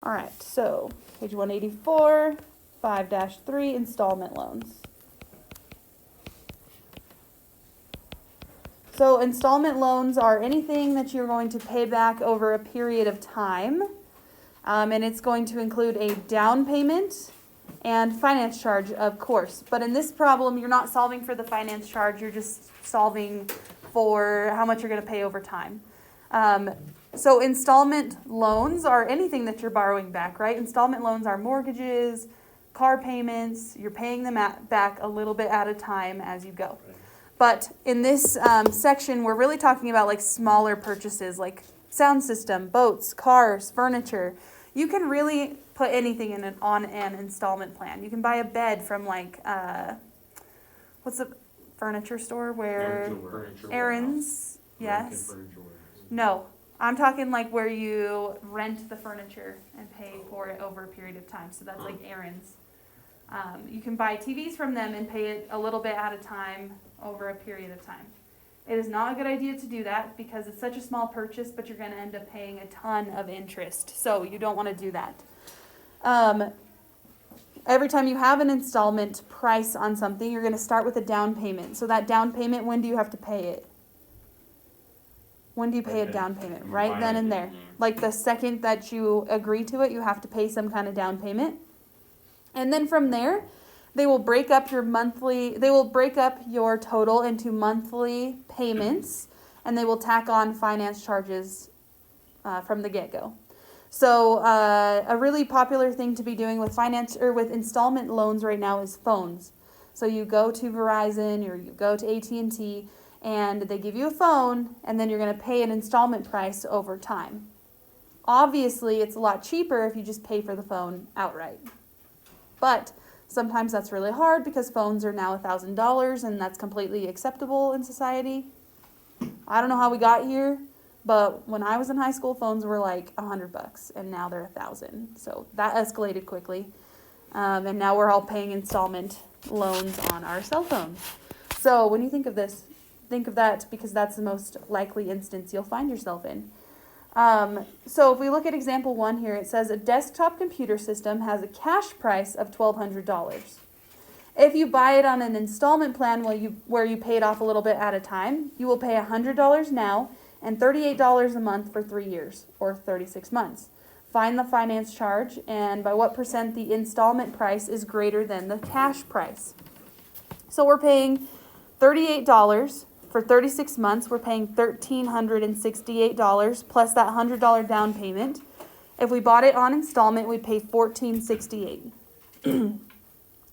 All right, so page 184, 5-3, installment loans. So installment loans are anything that you're going to pay back over a period of time, and it's going to include a down payment and finance charge, of course. But in this problem, you're not solving for the finance charge, you're just solving for how much you're going to pay over time. So installment loans are anything that you're borrowing back, right? Installment loans are mortgages, car payments. You're paying them back a little bit at a time as you go. Right. But in this section, we're really talking about like smaller purchases, like sound system, boats, cars, furniture. You can really put anything on an installment plan. You can buy a bed from like, what's the furniture store where Aaron's, yes. No, I'm talking like where you rent the furniture and pay for it over a period of time. So that's like Aaron's. You can buy TVs from them and pay it a little bit at a time over a period of time. It is not a good idea to do that because it's such a small purchase, but you're going to end up paying a ton of interest. So you don't want to do that. Every time you have an installment price on something, you're going to start with a down payment. So that down payment, when do you have to pay it? When do you pay a down payment? Right then and there. Like the second that you agree to it, you have to pay some kind of down payment. And then from there, they will break up your total into monthly payments, and they will tack on finance charges from the get-go. So a really popular thing to be doing with with installment loans right now is phones. So you go to Verizon or you go to AT&T, and they give you a phone, and then you're going to pay an installment price over time. Obviously, it's a lot cheaper if you just pay for the phone outright. But sometimes that's really hard because phones are now $1,000, and that's completely acceptable in society. I don't know how we got here, but when I was in high school, phones were like $100, and now they're $1,000. So that escalated quickly, and now we're all paying installment loans on our cell phones. So when you think of this, think of that because that's the most likely instance you'll find yourself in. So if we look at example 1 here, it says a desktop computer system has a cash price of $1,200. If you buy it on an installment plan where you pay it off a little bit at a time, you will pay $100 now and $38 a month for 3 years or 36 months. Find the finance charge and by what percent the installment price is greater than the cash price. So we're paying $38 for 36 months. We're paying $1,368 plus that $100 down payment. If we bought it on installment, we'd pay $1,468.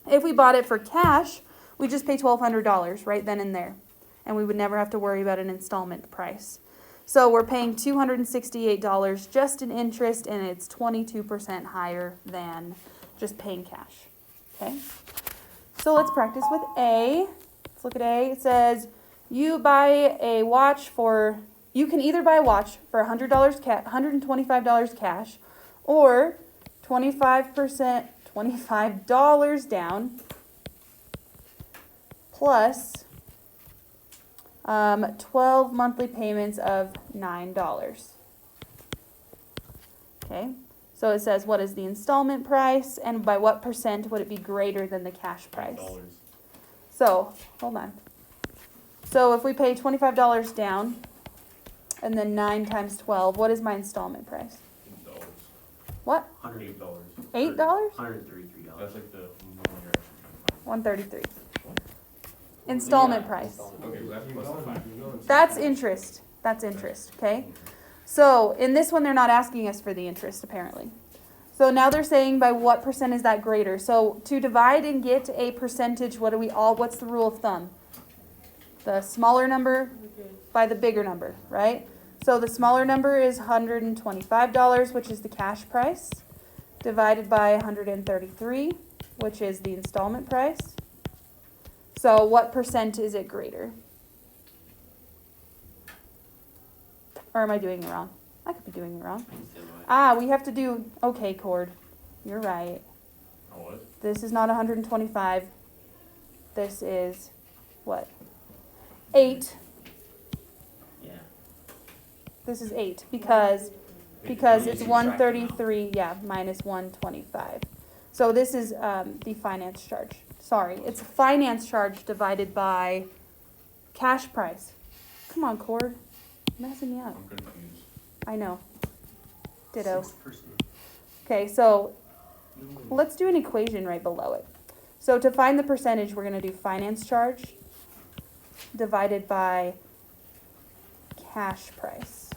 If we bought it for cash, we just pay $1,200 right then and there, and we would never have to worry about an installment price. So we're paying $268 just in interest, and it's 22% higher than just paying cash. Okay. So let's practice with A. Let's look at A. It says you can either buy a watch for $125 cash, or $25 down, plus 12 monthly payments of $9. Okay, so it says what is the installment price, and by what percent would it be greater than the cash price? So, hold on. So if we pay $25 down, and then 9 times 12, what is my installment price? $8. What? $108. $8? $133. That's like the $133. Installment price. Okay, well, that's plus the 5. That's interest. That's interest, okay? So in this one, they're not asking us for the interest, apparently. So now they're saying by what percent is that greater? So to divide and get a percentage, what's the rule of thumb? The smaller number by the bigger number, right? So the smaller number is $125, which is the cash price, divided by 133, which is the installment price. So what percent is it greater? Or am I doing it wrong? I could be doing it wrong. We have to do, okay, Cord. You're right. Oh, what? This is not 125. This is what? 8. Yeah. This is 8 because because You it's subtract the amount. 133, yeah, minus 125. So this is the finance charge. Sorry, it's finance charge divided by cash price. Come on, Cord. Messing me up. I'm confused. I know. Ditto. 6%. Okay, so let's do an equation right below it. So to find the percentage, we're going to do finance charge divided by cash price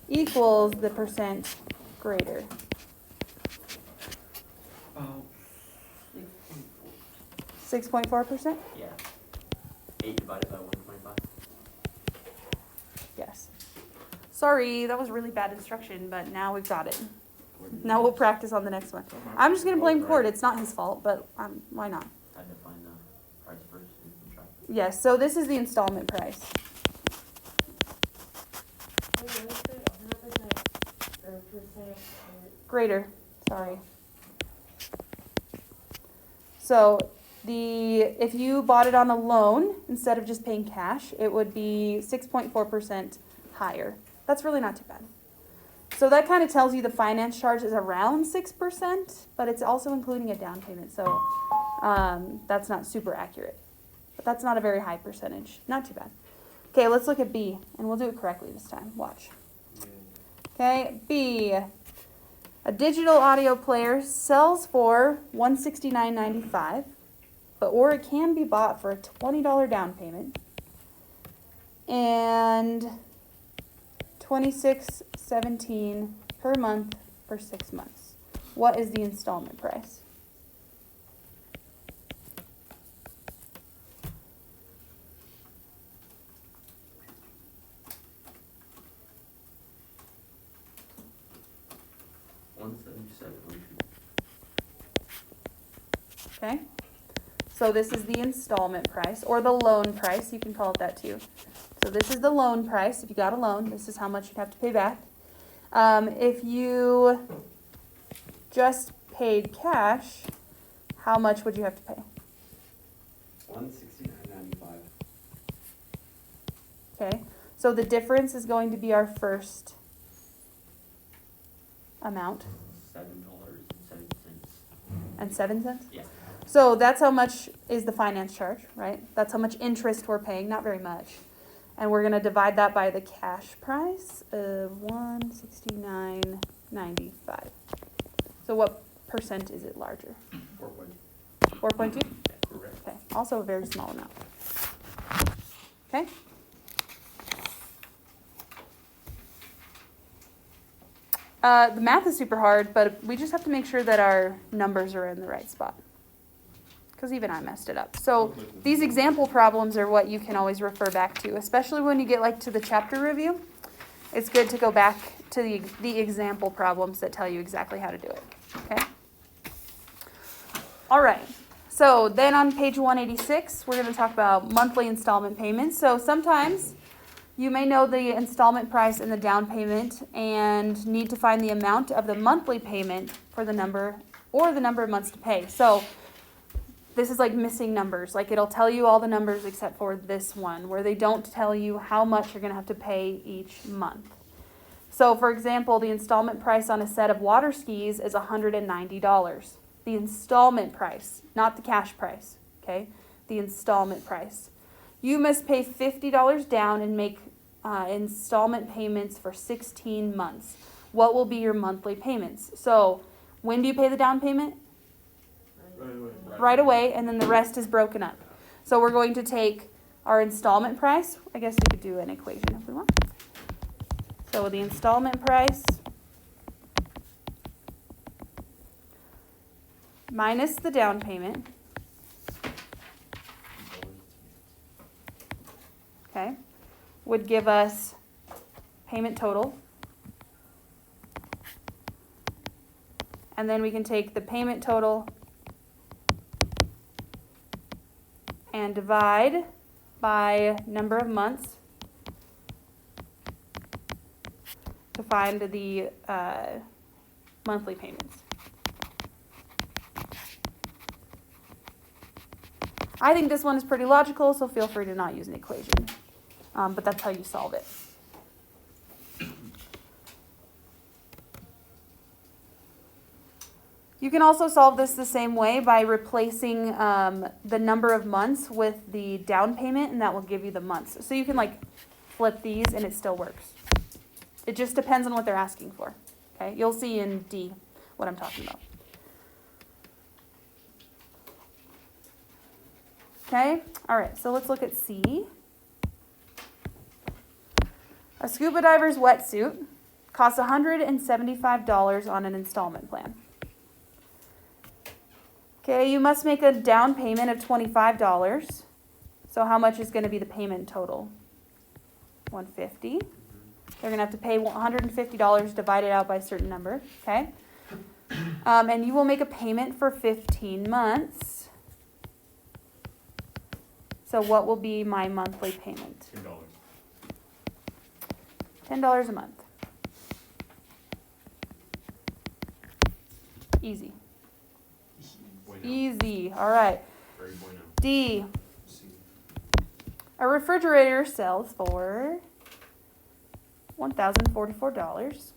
equals the percent greater. About 6.4. 6.4%? Yeah. 8 divided by 125. Yes. Sorry, that was really bad instruction, but now we've got it. Now we'll practice on the next one. I'm just going to blame Cord. It's not his fault, but why not? Had to find the price first and subtract. Yes, so this is the installment price. Greater, sorry. So if you bought it on a loan instead of just paying cash, it would be 6.4% higher. That's really not too bad. So that kind of tells you the finance charge is around 6%, but it's also including a down payment, so that's not super accurate. But that's not a very high percentage. Not too bad. Okay, let's look at B, and we'll do it correctly this time. Watch. Okay, B. A digital audio player sells for $169.95, or it can be bought for a $20 down payment and $26.17 per month for 6 months. What is the installment price? Okay, so this is the installment price, or the loan price, you can call it that too. So this is the loan price. If you got a loan, this is how much you'd have to pay back. If you just paid cash, how much would you have to pay? $169.95. Okay, so the difference is going to be our first amount, $7.07. and 7 cents? Yeah. So that's how much is the finance charge, right? That's how much interest we're paying, not very much. And we're gonna divide that by the cash price of $169.95. So what percent is it larger? 4.2? Correct. Okay, also a very small amount. Okay? The math is super hard, but we just have to make sure that our numbers are in the right spot. Because even I messed it up. So these example problems are what you can always refer back to, especially when you get like to the chapter review. It's good to go back to the example problems that tell you exactly how to do it. Okay? All right. So then on page 186, we're going to talk about monthly installment payments. So sometimes you may know the installment price and the down payment and need to find the amount of the monthly payment for the number of months to pay. So this is like missing numbers. Like it'll tell you all the numbers except for this one, where they don't tell you how much you're going to have to pay each month. So for example, the installment price on a set of water skis is $190. The installment price, not the cash price, okay? The installment price. You must pay $50 down and make installment payments for 16 months. What will be your monthly payments? So when do you pay the down payment? Right away, and then the rest is broken up. So we're going to take our installment price. I guess we could do an equation if we want. So the installment price minus the down payment, okay, would give us payment total. And then we can take the payment total and divide by number of months to find the monthly payments. I think this one is pretty logical, so feel free to not use an equation. But that's how you solve it. You can also solve this the same way by replacing the number of months with the down payment, and that will give you the months. So you can like flip these and it still works. It just depends on what they're asking for. Okay, you'll see in D what I'm talking about. Okay, all right, so let's look at C. A scuba diver's wetsuit costs $175 on an installment plan. Okay, you must make a down payment of $25. So how much is going to be the payment total? $150. They're going to have to pay $150 divided out by a certain number. Okay, and you will make a payment for 15 months. So what will be my monthly payment? $10. $10 a month. Easy. Bueno. Easy. All right. Very bueno. D. A refrigerator sells for $1,044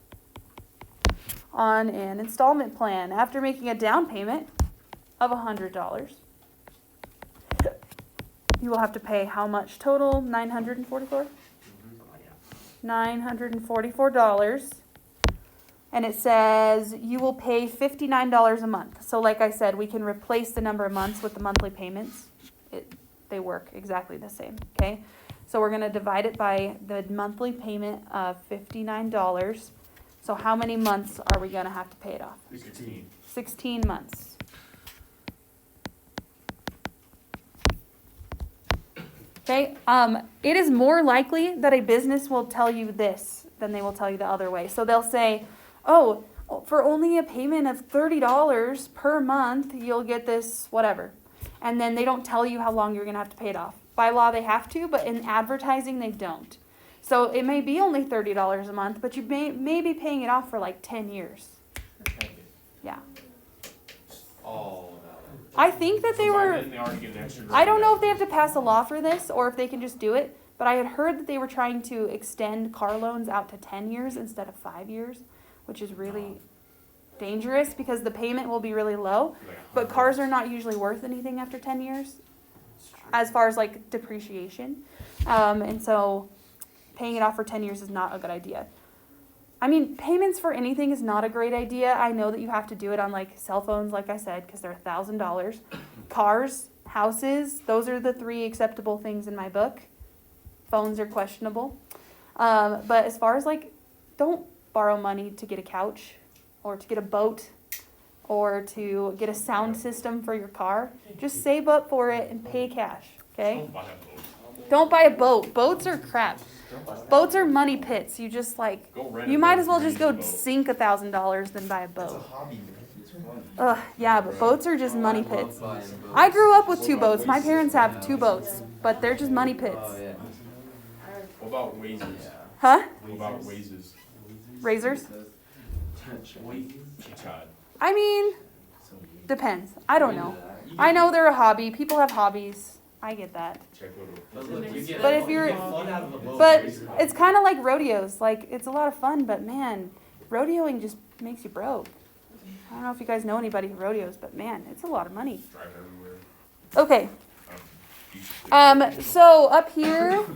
on an installment plan after making a down payment of $100. You will have to pay how much total? $944? Something like that. $944. And it says you will pay $59 a month. So like I said, we can replace the number of months with the monthly payments. They work exactly the same, okay? So we're going to divide it by the monthly payment of $59. So how many months are we going to have to pay it off? 16. 16 months. Okay, it is more likely that a business will tell you this than they will tell you the other way. So they'll say, oh, for only a payment of $30 per month, you'll get this whatever. And then they don't tell you how long you're going to have to pay it off. By law, they have to, but in advertising, they don't. So it may be only $30 a month, but you may be paying it off for like 10 years. Yeah. All about I think that they were... I don't know if they have to pass a law for this or if they can just do it, but I had heard that they were trying to extend car loans out to 10 years instead of 5 years, which is really dangerous because the payment will be really low, but cars are not usually worth anything after 10 years as far as like depreciation. And so paying it off for 10 years is not a good idea. I mean, payments for anything is not a great idea. I know that you have to do it on like cell phones, like I said, because they're $1,000. Cars, houses, those are the 3 acceptable things in my book. Phones are questionable. But as far as like, don't borrow money to get a couch or to get a boat or to get a sound system for your car. Just save up for it and pay cash, okay? Don't buy a boat. Boats are crap. Boats are money pits. You just like, you might as well just go sink $1,000 than buy a boat. Ugh, yeah, but boats are just money pits. I grew up with 2 boats. My parents have 2 boats, but they're just money pits. What about Wazes? Huh? What about Wazes? Razors? Chad. I mean, depends. I don't know. I know they're a hobby. People have hobbies. I get that. But if you're, but it's kind of like rodeos. Like, it's a lot of fun, but man, rodeoing just makes you broke. I don't know if you guys know anybody who rodeos, but man, it's a lot of money. Drive everywhere. Okay. So up here,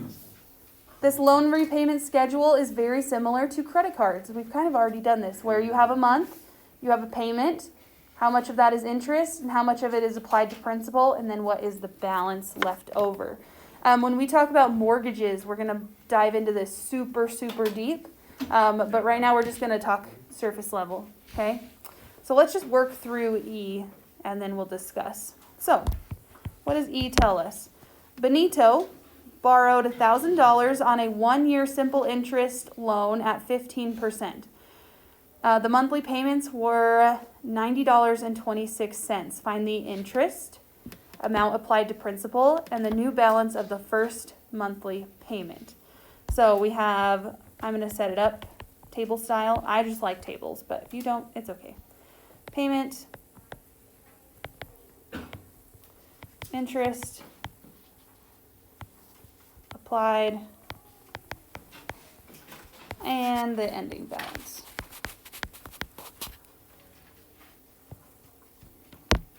this loan repayment schedule is very similar to credit cards. We've kind of already done this, where you have a month, you have a payment, how much of that is interest, and how much of it is applied to principal, and then what is the balance left over. When we talk about mortgages, we're going to dive into this super, super deep. But right now we're just going to talk surface level, okay? So let's just work through E, and then we'll discuss. So, what does E tell us? Benito borrowed $1,000 on a 1-year simple interest loan at 15%. The monthly payments were $90.26. Find the interest, amount applied to principal, and the new balance of the first monthly payment. So we have, I'm going to set it up table style. I just like tables, but if you don't, it's okay. Payment, interest, applied, and the ending balance.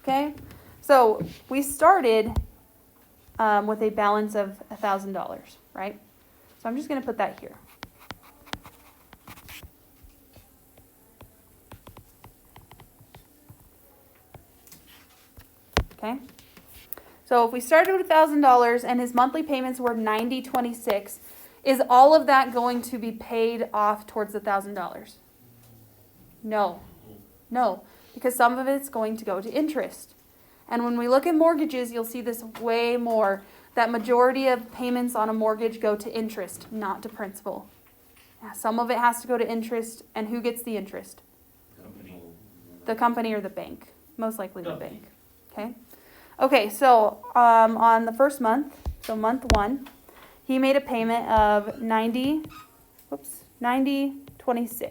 Okay, so we started with a balance of $1,000, right? So I'm just going to put that here. Okay, so if we started with $1,000 and his monthly payments were $90.26, is all of that going to be paid off towards the $1,000? No, no, because some of it's going to go to interest. And when we look at mortgages, you'll see this way more. That majority of payments on a mortgage go to interest, not to principal. Yeah, some of it has to go to interest, and who gets the interest? Company. The company or the bank? Most likely the bank. Okay. Okay, so on the first month, so month 1, he made a payment of $90.26.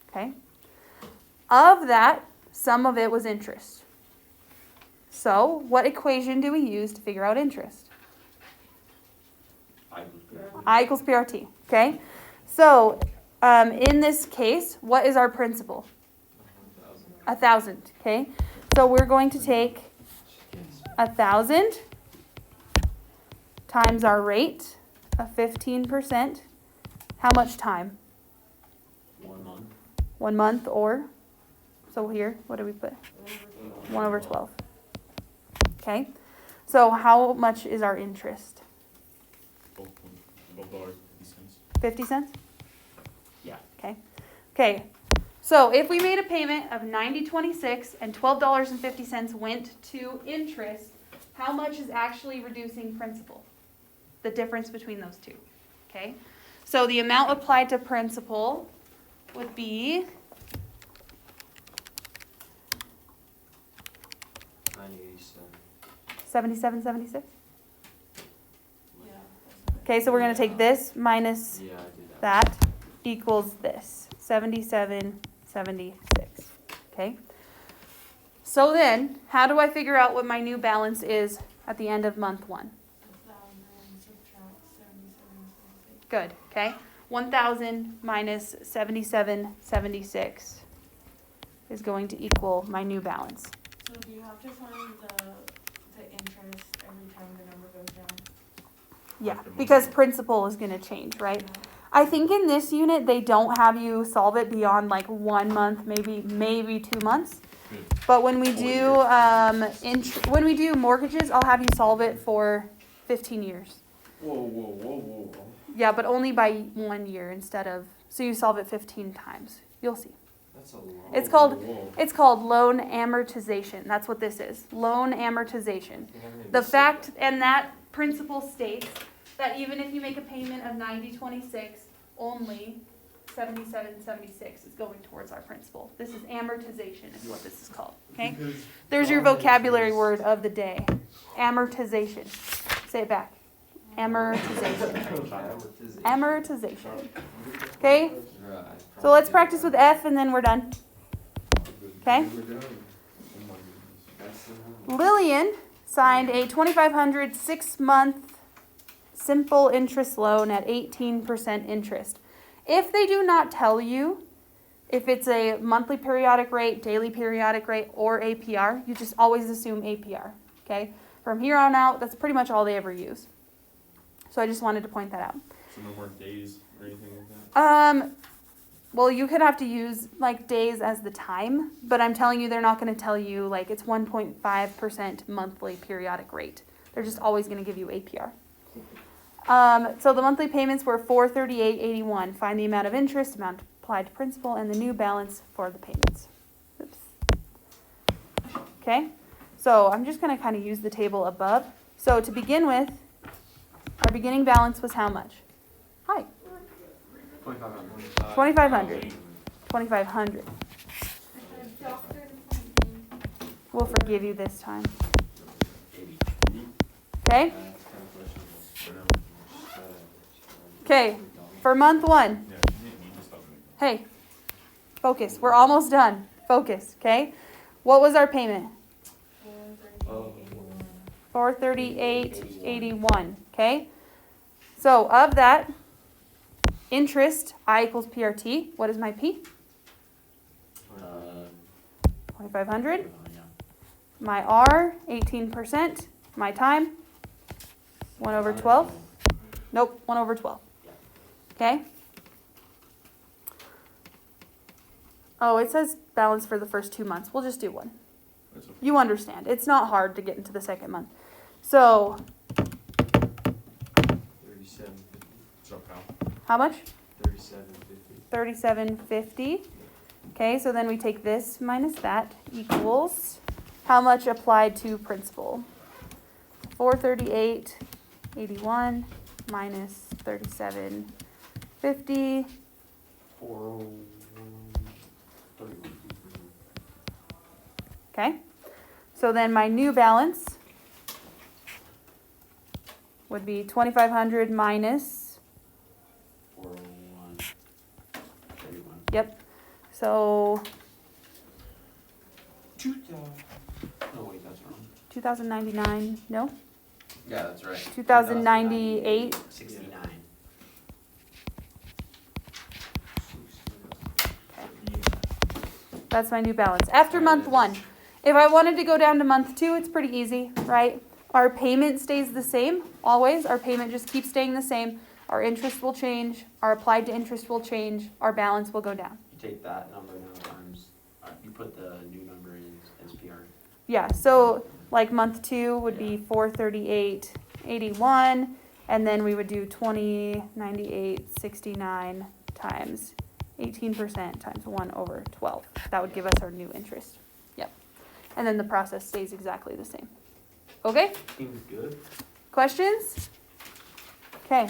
Okay. Of that, some of it was interest. So, what equation do we use to figure out interest? I equals PRT. Okay. So, in this case, what is our principal? 1,000. Okay. So we're going to take 1,000 times our rate of 15%. How much time? 1 month. 1 month, or, so here, what do we put? 1 over 12. Okay, so how much is our interest? Both dollars, 50 cents. 50 cents? Yeah. Okay. Okay, so if we made a payment of $90.26 and $12.50 went to interest, how much is actually reducing principal? The difference between those two. Okay, so the amount applied to principal would be 77.76. Okay, so we're going to take this minus that equals this, 77.76. Okay. So then, how do I figure out what my new balance is at the end of month 1? Good. Okay. 1,000 minus 77.76 is going to equal my new balance. So do you have to find the interest every time the number goes down? Yeah, because principal is going to change, right? I think in this unit they don't have you solve it beyond like 1 month, maybe 2 months. But when we do when we do mortgages, I'll have you solve it for 15 years. Whoa. Yeah, but only by 1 year instead of, so you solve it 15 times. You'll see. That's a lot. It's called loan amortization. That's what this is. Loan amortization. The fact and that principle states that even if you make a payment of $90.26, only $77.76 is going towards our principal. This is amortization is what this is called. Okay? There's your vocabulary word of the day. Amortization. Say it back. Amortization. Amortization. Okay? So let's practice with F and then we're done. Okay? Lillian signed a $2,500 6-month simple interest loan at 18% interest. If they do not tell you if it's a monthly periodic rate, daily periodic rate, or APR, you just always assume APR. Okay? From here on out, that's pretty much all they ever use. So I just wanted to point that out. So no more days or anything like that? Well, you could have to use like days as the time, but I'm telling you, they're not going to tell you like it's 1.5% monthly periodic rate. They're just always going to give you APR. So the monthly payments were $438.81. Find the amount of interest, amount applied to principal, and the new balance for the payments. Oops. Okay, so I'm just going to kind of use the table above. So to begin with, our beginning balance was how much? Hi. 2,500. 2,500. We'll forgive you this time. Okay? Okay, for month 1. Yeah, you need to stop doing that. Hey, focus. We're almost done. Focus, okay? What was our payment? $438.81, okay? So of that, interest, I equals PRT. What is my P? 2,500. my R, 18%, my time, 1/12. Nope, 1/12. Okay? Oh, it says balance for the first 2 months. We'll just do one. That's okay. You understand. It's not hard to get into the second month. So, 37.50. So how? how much? 37.50. 37.50. Okay, so then we take this minus that equals how much applied to principal? 438.81 minus 37.50. 401.31. Okay, so then my new balance would be 2,500 minus, 401.31. yep, so 2,000. No, wait, that's wrong. 2,099, no? Yeah, that's right. 2,098. 69. That's my new balance. After month one, if I wanted to go down to month two, it's pretty easy, right? Our payment stays the same, always. Our payment just keeps staying the same. Our interest will change. Our applied to interest will change. Our balance will go down. You take that number now times, you put the new number in SPR. Yeah, so like month two would be 438.81, and then we would do 2098.69 times 18% times 1/12. That would give us our new interest. Yep. And then the process stays exactly the same. Okay? Seems good. Questions? Okay.